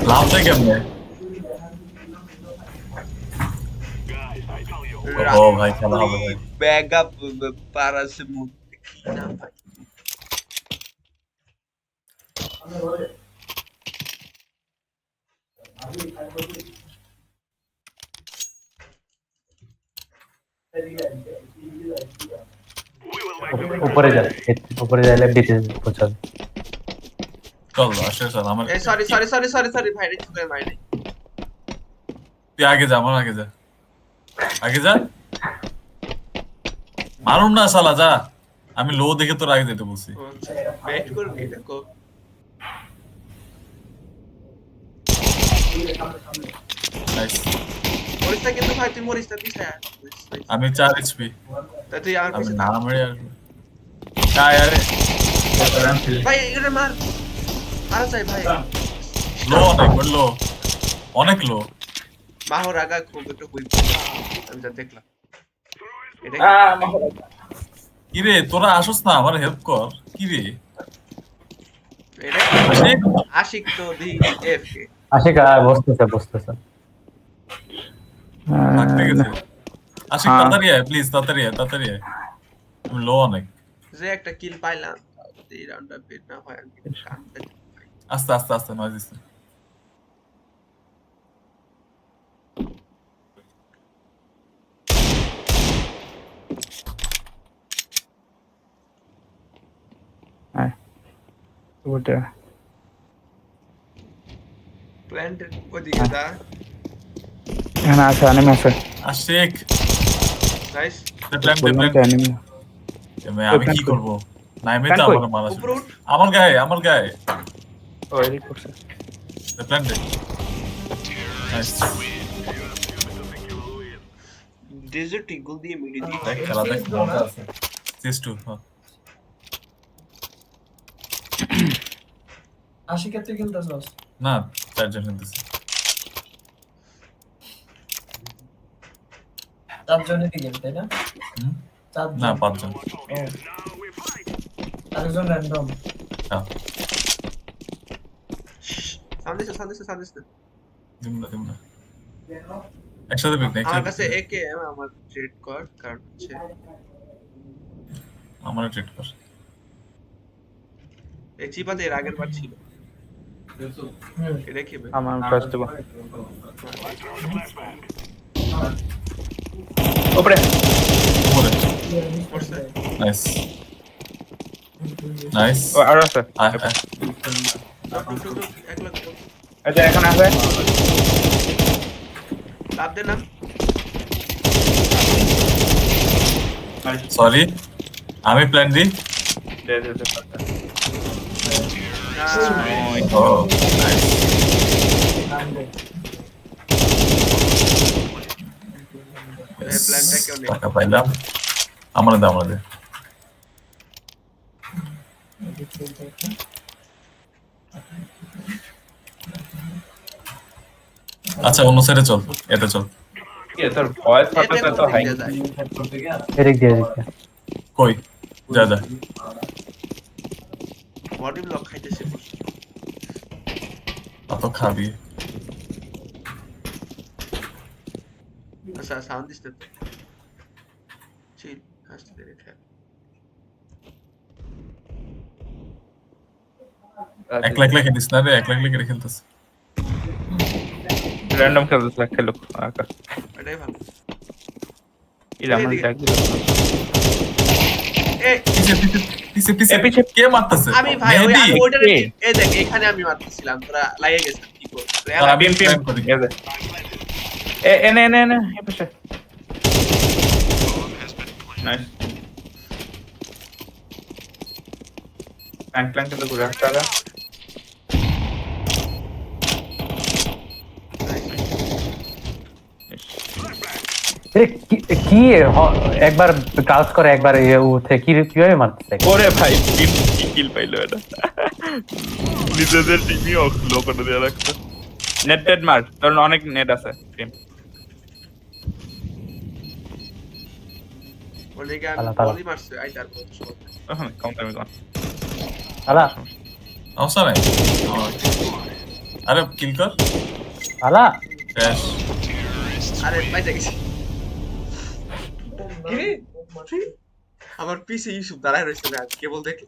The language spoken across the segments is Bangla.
লাভ দেয় কেমনে? ও ভাই খেলা হবে ভাই। ব্যাকআপ পারাসিমুথ কি নাম ভাই? উপরে যা, উপরে যাইলে বিতে পৌঁছাবে। চল আসে চল আমার। এই সরি ভাই রে চুকে ভাই রে। তুই আগে যা, আমার আগে যা, আগে যা। মারুন না শালা, যা। আমি লো দেখে তোর আগে যেতে বলছি। ব্যাট করবি দেখো। নাইস। মরিস না কিন্তু ভাই, তুই মরিস না পিছায়। আমি 4 এইচপি। তাই তুই আমার আমি পিছে না মেরে আসবো। আয় আরে ভাই এটা মার। মারা চাই ভাই। লো, অনেক লো, অনেক লো। মাহর আগা খুব একটু হুইপ। আমি যা দেখলাম। এটা কি রে তোরা আসোস না, আমার হেল্প কর। কি রে এটা আশিক? আশিক তো দি এফকে। আশিক বসতেছে বসতেছে। থাকতে গেছে। আশিক তাড়াতাড়ি আয় প্লিজ, তাড়াতাড়ি আয়, তাড়াতাড়ি আয়। আমি লো অনেক। যে একটা কিল পাইলাম, এই রাউন্ডটা বের না হয় আমি কান পেতে। আস্তে আস্তে আস্তে নয় দিচ্ছে। প্ল্যান্টের ওদিকে যা। এখানে আছে অ্যানিমে আছে। আশিক নাইস। প্ল্যান দে, বললাম প্ল্যান তো দে। অ্যানিমে। আমি কি করব? নাইমে তো প্ল্যান কই? আমার মারা উপরে উঠ। আমার গায়ে, আমার গায়ে। ও এডিট করছে। প্ল্যান দে। নাইস। ডেজার্ট ইগল দিয়ে মিডি দিয়ে। দেখ খেলা দেখ, মজা আছে। সিস2 আশিকের তুই খেলতেছস? না, 4 জন খেলতেছে। 4 জনের গেম তাই না? হুম? 4 না, জন। 5 জন। আরেকজন র্যান্ডম। হ্যাঁ, সামনে দিম না। একসাথে পিক না, আমার একসাথে কাছে pick না। একে আমার ট্রেড কর, কারণ হচ্ছে আমার ট্রিট কর। এই চিপাতে এর আগের বার ছিল। হুম। এটা কি ভাই? আমার কাজ দেব। উপরে উপরে। করছে? নাইস। নাইস। ও আর আছে। আয় টুক, এক লাখ টুক। আচ্ছা এখানে আছে। লাভ দে না। সরি, আমি প্ল্যান দি। দে দে দে। ও নাইস। এই প্ল্যানটা কেউ নেই। টাকা পাইলাম। আমার দে, আমার দে। আচ্ছা অন্য সাইডে চল, এতে চল। কি তোর ভয়েস এতে ফাটাতে তো কোন হাই। দিকে যায়? এদিক দিয়ে এদিক দিয়ে। কই? যা যা। বডি ব্লক খাইতেছে। অত খাবি। আচ্ছা সাউন্ড দিতে তো। চিল, আস্তে ধীরে খেল। একলা একলা খেলিস না রে, একলা একলা করে খেলতেছ। র‍্যান্ডম খেলতে খেলো আকাশ। এটাই ভালো। ইলা আমার এইদিকে। ট্যাগ দিল। এই পিছে পিছে। কে মারতেছে? আমি ভাই ওই মেহেদী। আমি ওইটার কে? এই দেখ এখানে আমি মারতেছিলাম, তোরা লাগিয়ে গেছিস কি করব? আর আমি পিম পিম ক্লাইম করি। এনে এনে এনে এই পাশে। নাইস। প্ল্যাঙ্ক প্ল্যাঙ্ক তো ঘুরে আসতে হবে। কি একবার ক্রাউচ করে একবার উঠে কিভাবে মারতেছে? ওরে ভাই টিম কি কিল পাইলো এটা। নিজেদের টিমই অক্লো করে দিয়ে রাখছে। নেট টেড মার, কারণ অনেক নেট আছে টিম। ওদিকে আমি পালা, পালা। বলই মারছি আইতার বলতে সব হ্যাঁ কাউন্টার আমি কোন আলা সমস্যা নাই আরে কিল কর আলা শেষ আরে পাইতে গেছি আমার পিছে ইউসুফ দাঁড়ায় রয়েছে না কেবল দেখে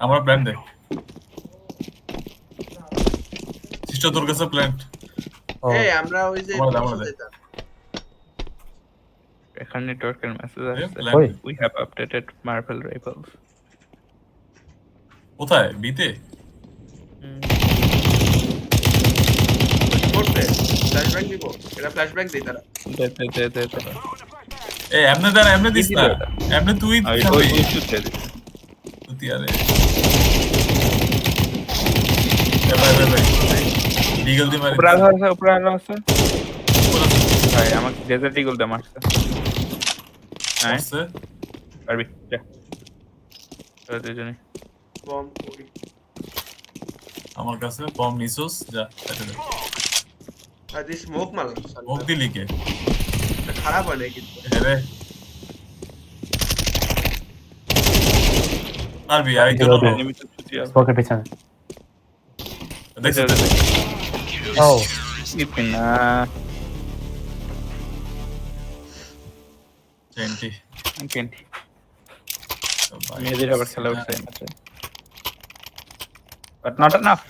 আমার প্ল্যান দে সিস্টার তোর কাছে প্ল্যান ও এই আমরা ওই যে আমার দাম পিছে আছে। যেতাম। এখানে নেটওয়ার্কের মেসেজ আসছে প্ল্যান ওই we have updated marble rifles কোথায় বিতে করতে ফ্ল্যাশব্যাক দিব এটা ফ্ল্যাশব্যাক দেই তারা দে এই এমনে দাঁড়া এমনে দিস না কি দিল এমনে তুই ওই খাবি ওই শুতে দে তুই আরে ভাই বিগল দি মারি উপরে আছে ভাই আমাকে ডেজার্ট ইগল দে মারছে হ্যাঁ আছে পারবি যা তোরা দুজনে বম করি আমার কাছে বম নিছোস যা এটা দে আর দি স্মোক মারলাম মুখ দিলি কে এটা খারাপ হয় না কিন্তু আরে আরবি আই তো এনিমি তো ছুটি আছে স্মোকের পিছনে দেখছিস ও ইপিনা চেন্টি কেন্টি মেয়েদের আবার খেলা উঠছে বাট নট এনাফ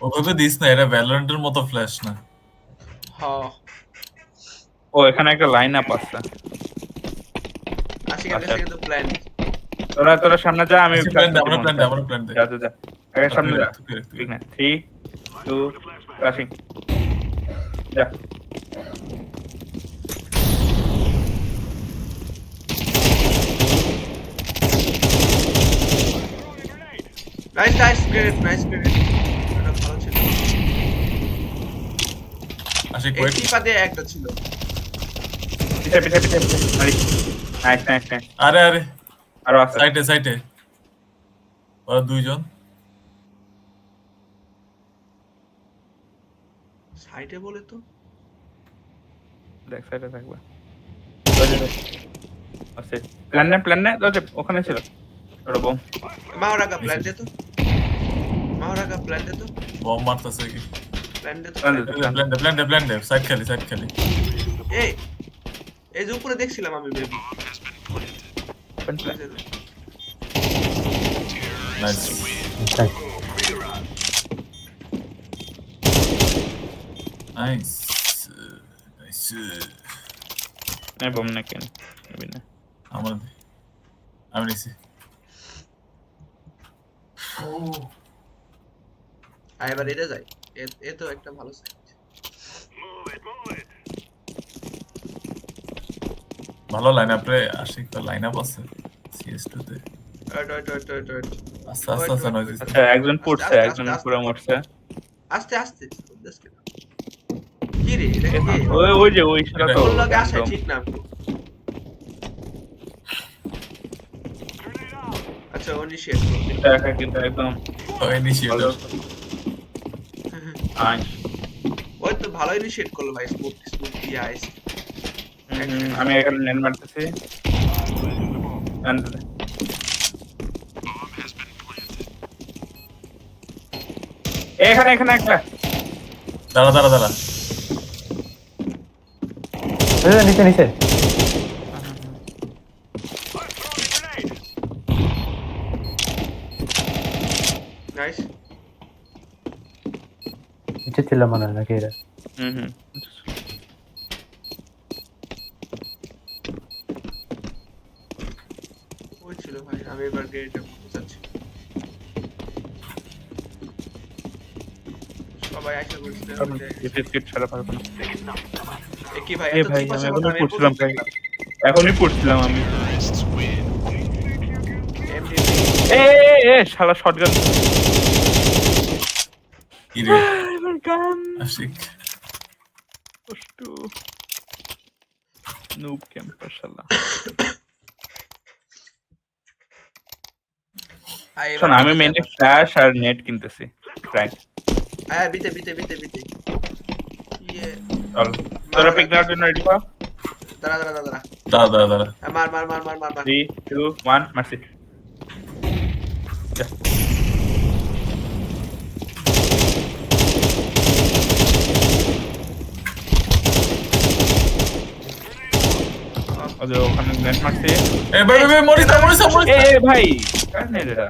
ওভাবে দিস না এটা ভ্যালোরেন্টের মতো ফ্ল্যাশ না হ্যাঁ ও এখানে একটা লাইন আপ আছে আশিক কাছে কিন্তু প্ল্যান তোরা সামনে যা আমি প্ল্যান দে আমরা প্ল্যান দে যা আগে সামনে যা ঠিক না 3 2 ক্রাশিং যা নাইস গ্রেড এটা ভালো ছিল আশিক এই ওয়েট টিপা দিয়ে একটা ছিল পিছে নাইস আরে আরে আরো আছে সাইডে ওরা দুইজন সাইডে বলে তো দেখ সাইডে থাকবে আছে প্ল্যান নে তো ওখানে ছিল ওটা বম মাওরাগা প্ল্যান দে তো বম মারতেছে কি প্ল্যান দে তো প্ল্যান দে সাইড খালি এই এই যে উপরে দেখছিলাম আমি বেবি নাইস নাইস নাই বম না কেন নেবি না আমার আমি নিছি আর এবার এটা যাই এ তো একটা ভালো সাইড ভালো লাইন আপ রে আশিক তো লাইন আপ আছে CS2 তে ওয়েট আস্তে নয় আচ্ছা একজন পড়ছে একজন পুরো মরছে আস্তে কি রে এটা কি ওই যে ওই শালা তো ওর লগে আসে ঠিক না আচ্ছা ইনিশিয়েট কিন্তু একদম ইনিশিয়েটর নাইস ওই তো ভালো ইনিশিয়েট করলো ভাই স্মোক দিয়ে আইছে আমি এখানে নেন মারতেছি এখানে একটা দাঁড়া নিচে নাইস নিচে ছিল মনে হয় নাকি এরা ওই ছিল ভাই আমি এবার গেটটা করতে চাচ্ছি সবাই আশা করছিলাম যে বিস্কিট ছাড়া পারবো না কি ভাই এ এত ভাই চিপাশে আমি কথা এখনই পড়ছিলাম ভাই এখনই পড়ছিলাম আমি এমডি এ শালা শটগান কি রে গান আশিক কষ্ট নুব ক্যাম্পার শালা। শোন আমি মেইনে ফ্ল্যাশ আর নেট কিনতেছি। ফ্র্যাঙ্ক হ্যাঁ বিতে ইয়ে চল তোরা পিক নেওয়ার জন্য রেডি কর। দাঁড়া দাঁড়া হ্যাঁ, মার 3 2 1 মারছি। যা। ওখানে নেট মারছি। এ ভাই মরিস এ ভাই কার নেট এটা?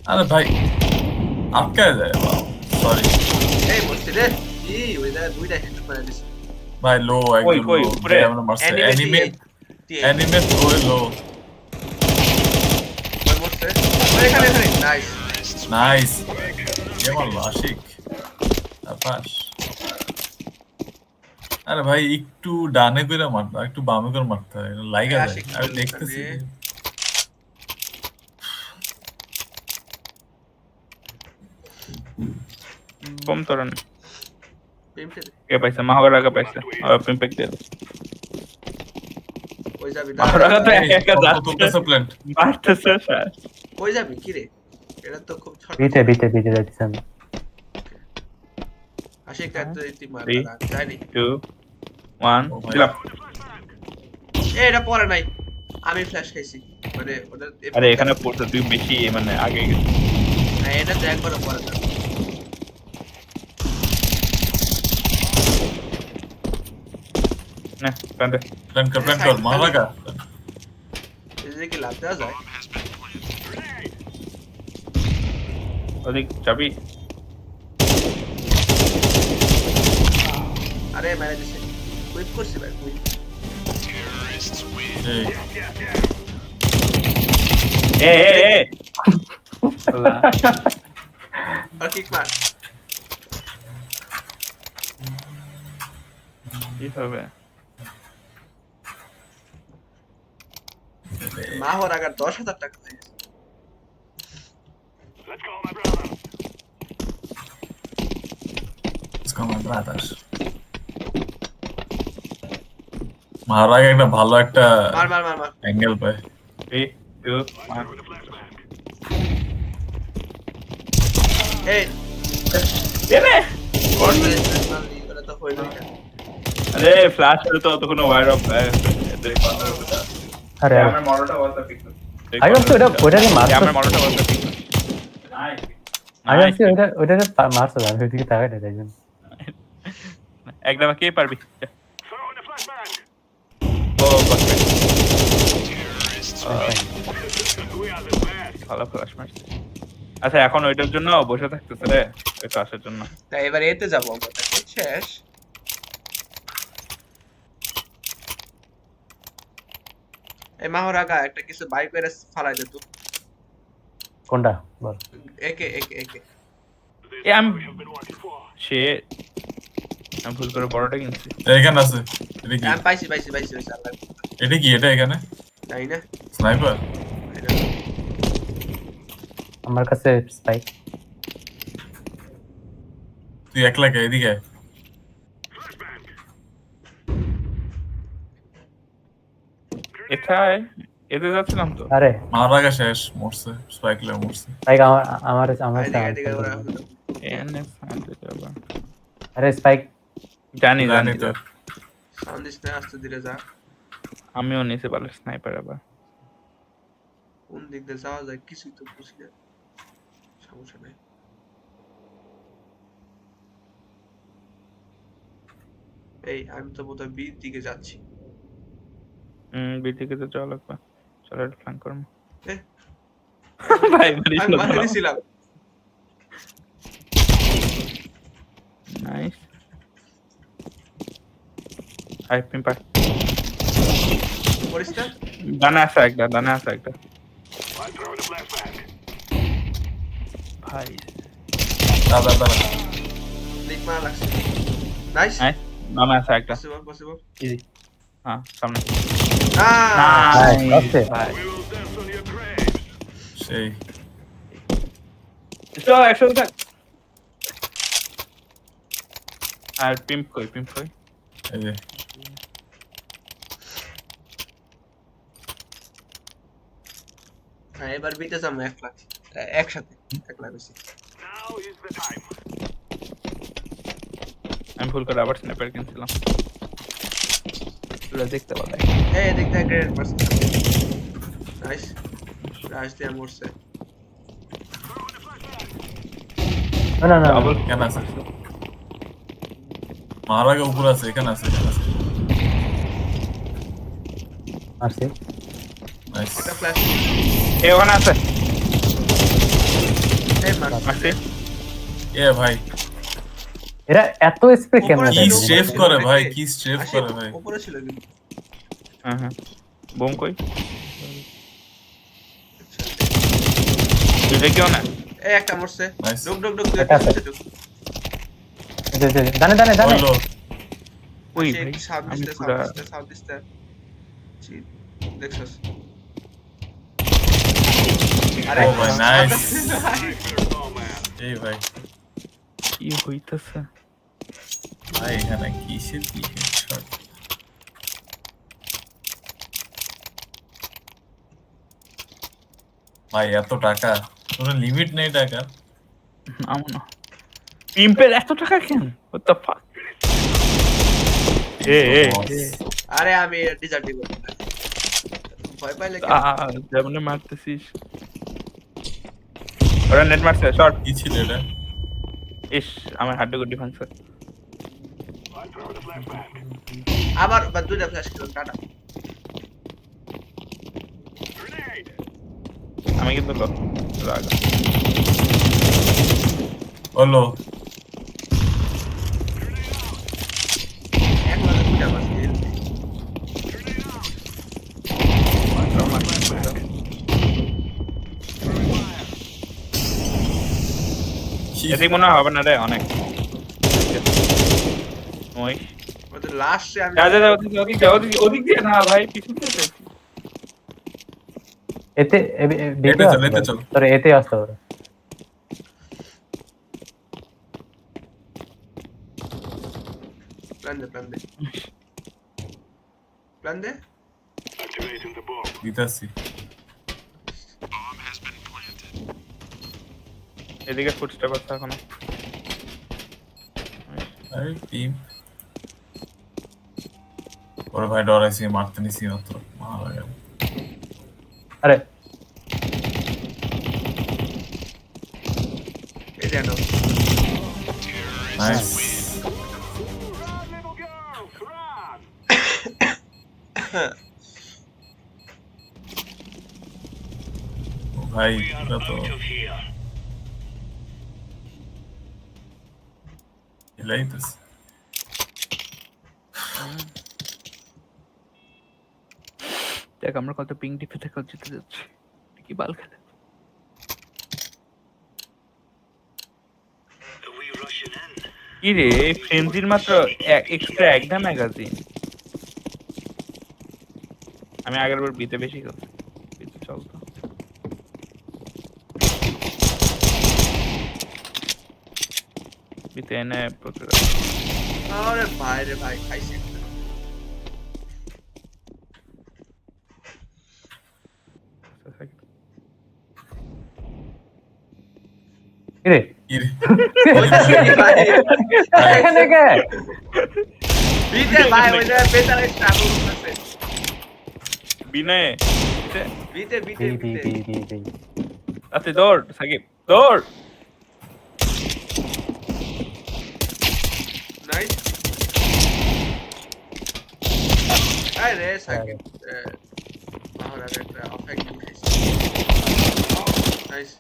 আরে ভাই আটকায় যায় সরি এই বসছে রে কি ওই দা দুইটা হেড করে দিছে ভাই লো একদম কই, লো উপরে? আমরা মারছে Anime অ্যানিমে ওই লো ওই বসছে এখানে নাইস নাইস কেমন আশিক আপাস আরে ভাই একটু ডানে করে মারতে একটু বামে করে মারতে হয় লাগা যায় আশিক আমি দেখতেছি বম তরন পিমতে কে পাইছে? মাহবুর আগে পাইছে। পিম্পেক দে। কই যাবি মাহবুর আগে তো একা তো যাচ্ছে। প্ল্যান্ট মারতেছে স্যার। কই যাবি কি রে এটা তো খুব ছোট বিতে যাইতেছি আমি। আশিক এত ইতি মার Three. যায়নি 2 1 ও ভাই। দিলাম। এটা পরে নাই আমি ফ্ল্যাশ খাইছি মানে ওটা আরে এখানে পড়তে তুই বেশি মানে আগে গেছিস। না এটা তো একবার পরে না না কান্দে। প্ল্যান কর মার লাগা এই কি লাভ দেওয়া যায় ওদিক যাবি? আরে মেরে দিছে কুইক করছি ভাই কুইক এই এ আল্লাহ। আর কিক মার কি হবে? মাহর আগার 10,000 টাকা দিয়ে Come on, brothers. মারাগে একটা ভালো একটা মার অ্যাঙ্গেল পায় 3 2 1 এই এনে এটা তো হইল না আরে ফ্ল্যাশ হলে তো তখন ওয়্যার অফ আরে আমার মডেলটা বলতে পিক আই ভাবছি ওটাকে মারছো আমার মডেলটা বলতে পিক নাই আমি ভাবছি ওটাকে মারছো আমি ওইদিকে তাকাই না তাই জন্য একদম কে পারবি ও বাকরে ভালো ফ্ল্যাশ মারছে আচ্ছা এখন ওইটার জন্য বসে থাকতেছে রে ওই ক্লাসের জন্য তাই এবার এতে যাব আমরা তাকে শেষ এই মাহর আগা একটা কিছু বাই করে ফালাই দে তো কোনটা বল একে এ আমি সে আমি ভুল করে বড়টা কিনছি এখানে আছে এটা কি আমি পাইছি আল্লাহ এটা কি এটা এখানে তাই না স্নাইপার আমার কাছে স্পাইক তুই একলা কে এদিকে আয়। এটাই এতে যাচ্ছিলাম তো আরে মারাগা শেষ মরছে স্পাইক লে মরছে স্পাইক আমার এদিকে ওরা এনএস আনতে যাবা আরে স্পাইক জানি জানি তো সাউন্ড দিস না আস্তে ধীরে যা আমিও নিচে পারলে স্নাইপার আবার কোন দিক দিয়ে যাওয়া যায় কিছুই তো বুঝি না সমস্যা নাই এই আমি তো বোধহয় বি দিকে যাচ্ছি বিটিকে তো যাওয়া লাগবে চলো একটা প্ল্যান করবো এ, ভাই মারিস আমি না মাথা দিছিলাম নাইস আই পিম্পার করিস না ডানে আসা একটা ভাই দাদা লিক মারা লাগছে নাইস নাইস নামে আসা একটা পসিবল ইজি হ্যাঁ সামনে Nice, ভাই সেই চল একসাথে থাক আর পিম্প কই এই যে হ্যাঁ এবার বিতে যাবো একসাথে একলা বেশি। আমি ভুল করে আবার স্ন্যাপার কিনছিলাম। তোরা দেখতে পাবে। এই এদিক থেকে গ্রেড পারছে। নাইস। রাশ দিয়ে মরছে। না না ডাবল কেন আছে? মার আগে উপর আছে, এখানে আছে, এখানে আছে। আসছি। নাইস। এটা ফ্ল্যাশ। এ ওখানে আছে। এই মার। আসছে। এ ভাই এরা এত স্প্রে কেমনে উপরে কি দেয়? ছিল, স্ট্রেফ উপরে করে ছিল, ভাই, দেখতে? কি স্ট্রেফ আশিক, করে ভাই। উপরে ছিল কিন্তু। হ্যাঁ হ্যাঁ বোম কই তুই কেউ না এই একটা মরছে। Nice. ঢুক ঢুক ঢুক তুই একটা আছে। পিছে ঢুক। জানে জানে জানে বললো ওই আশিক, ভাই সাউথ আমি দিসতে, পুরা সাউথ দিসতে। জি, দেখছস? ও ভাই নাইস। এই ভাই কি হইতাছে ভাই এখানে কিসের কি হেডশট। ভাই এত টাকা, কোনো লিমিট নেই টাকা। আমার না পিম্পের এত টাকা কেন what the fuck এ আরে আমি ডিজার্ট দিব। ভয় পাইলে কি? যেমন মারতেছিস ওরা নেট মারছে শর্ট কি ছিল এটা? ইস আমার হাড্ডি গুড্ডি ভাঙছে আবার দুইটা ফ্ল্যাশ করুন টাটা। আমি কিন্তু রাগ বললো একলা দুইটা মারছে। কি এদিক মনে হয় হবে না রে অনেক ওই ওদের লাস্টে আমি যা যা যা ওদিক দিয়ে না ভাই পিছন দিয়ে যাচ্ছি। এতে এতে চল, এতে চল। তোর এতে আসতে হবে। প্ল্যান দে প্ল্যান দে। দিতেছি। এদিকে ফুটস্টেপ আছে এখনো আরে টিম ওরে ভাই ডরাইছি, মারতে নিছি মাত্র, মারা গেল। আরে এই যে নাও। নাইস। ভাই এটা তো এলাইতেছে। দেখ আমরা কত পিং টিপে থেকে জিতে যাচ্ছি কি বাল খেলে কি রে ফ্রেন্ডির মাত্র এক্সট্রা একটা ম্যাগাজিন আমি আগের বার বিতে বেশি করছি বিতে চলতো বিতে এনে প্রচুর আরে ভাই রে ভাই খাইছি। কি রে কি রে? ভাই এখানে কে? বিতে ভাই ওই যে বেতারে স্ট্রাগল করতেছে। বিনয় বিতে বিতে বি বি বিতে বি বি বি। আচ্ছা দৌড় সাকিব দৌড় নাইস। আরে সাকিব আমরা একটা অফেক্ট খাইছি। নাইস।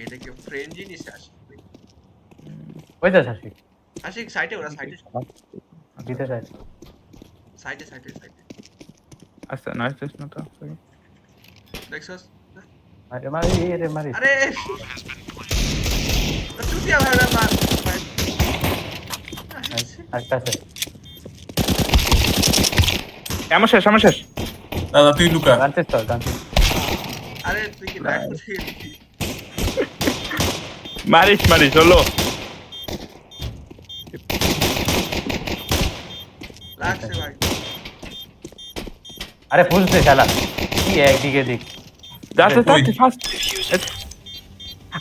এটা কি ফ্রেন্ড জিনিস আশিক? ওই তো শাসিক আশিক সাইডে ওরা সাইডে দিতে চাই। সাইডে আচ্ছা নাইস দিস না তো দেখছস? আরে মারি রে মারি। আরে তুই কি ভাই রে মার। আচ্ছা আছে। আমার শেষ দাদা তুই লুকা। গানছিস তো গানছিস। আরে তুই কি লাইভ করছিস? মারিস হলো লাগছে ভাই। আরে ফুলছে শালা। কি একদিকে দিক যাচ্ছে ওই। যাচ্ছে ফার্স্ট।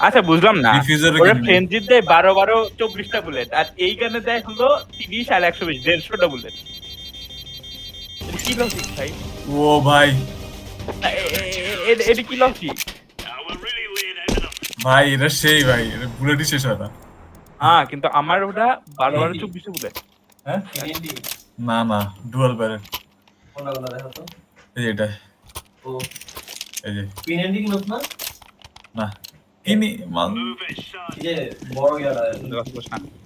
আচ্ছা বুঝলাম না, Diffuser এ ওরা কিনবি। ফ্রেঞ্জিত দেয় 12-24টা বুলেট, আর এই গানে দেয় হলো 30 আর 120 150টা বুলেট। কি লজিক ভাই? ও ভাই এটা কি লজিক? ভাই এটা সেই ভাই এটা বুলেটই শেষ হয় না। হ্যাঁ কিন্তু আমার ওটা 12-24টা বুলেট। হ্যাঁ পিএনডি না না ডুয়াল ব্যারেল কোনটা দেখা তো এই যে এটা ও এই যে পিএনডি কি না না কিনি মান এই যে বড় ইয়াটা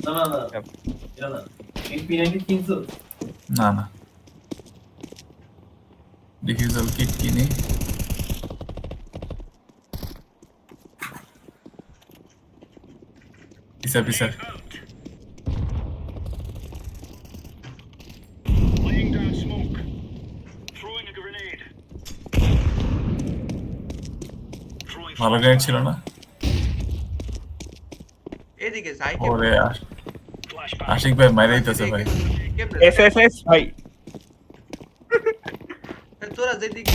না না না না এটা না এই পিএনডি কিনছো না না ডিফিউজার কিট কিনি পিছা পিছা ভালো গাইড ছিল না এদিকে যাই ওরে আশিক ভাই মাইরে দিতেছে ভাই এসএসএস ভাই। তোরা যেদিকে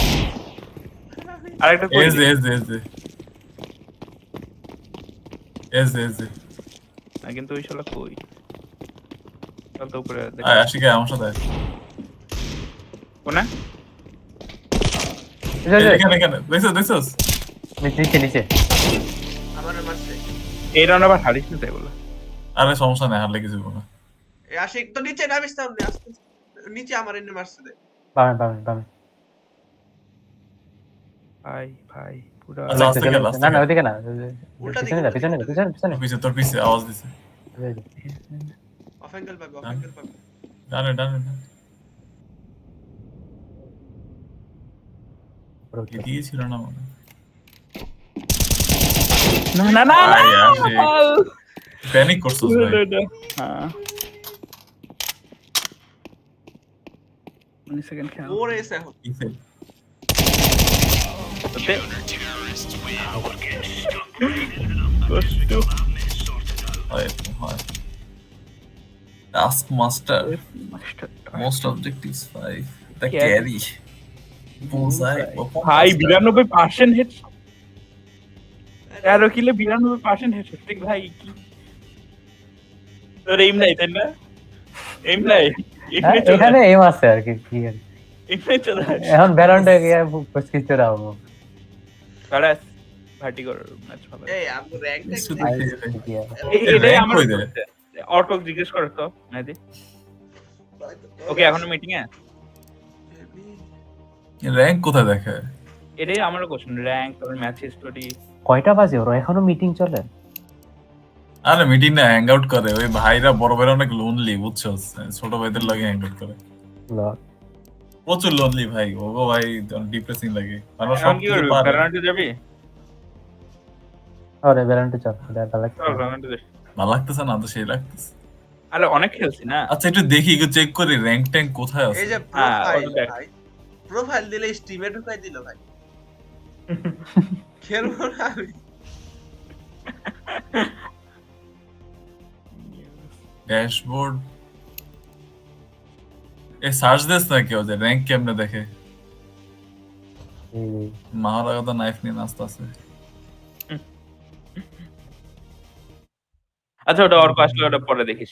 আরেকটা কই এস দে। এস এস এস এস না কিন্তু ওই শালা কই? চল তো উপরে দেখ। আশিক আমার সাথে আয়। কোনা? এখানে এখানে দেখছো দেখছো নিচে নিচে আমার মারছে এই রাউন্ড আবার হারিস না তাই বলে। আরে সমস্যা নাই হারলে কিছু না এ আশিক তো নিচে নামিস না আস্তে নিচে আমার এনে মারছে দে বামে বামে বামে ভাই ভাই পুরা আচ্ছা, আস্তে গেল, আস্তে না না গেল। ওইদিকে না উল্টা দিকে, পিছনে যা পিছনে যা পিছনে পিছনে পিছে তোর পিছে আওয়াজ দিছে অফ অ্যাঙ্গেল পাবে অফ অ্যাঙ্গেল পাবে ডানে ডানে ডানে এদিকে ছিল না মনে না না না না প্যানিক করছস ভাই হ্যাঁ 19 সেকেন্ড খেল ওরে এসে এখন কিসে ওতে কষ্ট হয় হয় task master most objectives 5 the carry bullseye ভাই 92% হিট 13 কিলো 92% হিট ঠিক ভাই কি তোর এম নাই তাই না এম নাই এখানে এম আছে আর কি কি আর কি। এমনি চলে এখন ব্যালন্ডে গিয়ে কিছু রাও কারাস ভার্টিগর ম্যাচ হবে এই আমি র‍্যাঙ্কটা এটাই আমার কই দে অটো জিজ্ঞেস করো তো নাদি ওকে এখন মিটিং এ র‍্যাঙ্ক কোথায় দেখে এটাই আমার কোশ্চেন র‍্যাঙ্ক আর ম্যাচ হিস্টোরি কয়টা বাজে ওর এখনো মিটিং চলে আরে মিটিং না হ্যাং আউট করে ওই ভাইরা বড় ভাইরা অনেক লোনলি বুঝছো ছোট ভাইদের লাগে হ্যাং আউট করে লগ প্রচুর লোনলি ভাই ওগো ভাই ডিপ্রেসিং লাগে মানে সব এখন কি কিছু করবি পারে ভ্যালোরেন্টে যাবি আরে ব্যালন্ডে চল এটা লাগছে চল ভ্যালোরেন্টে যাই ভালো লাগতেছে না তো সেই লাগতেছে আরে অনেক খেলছি না আচ্ছা একটু দেখি একটু চেক করি র্যাঙ্ক ট্যাঙ্ক কোথায় আছে এই যে হ্যাঁ, প্রোফাইল ওটা দেখ। ভাই প্রোফাইল দিলে স্টিমে ঢুকাই দিল ভাই খেলবো না আমি ড্যাশবোর্ড এ সার্চ দেস না কেউ যে র্যাঙ্ক কেমনে দেখে এই মাহারাগা নাইফ নিয়ে নাচতে আছে আচ্ছা ওটা ওর আসলে ওটা পরে দেখিস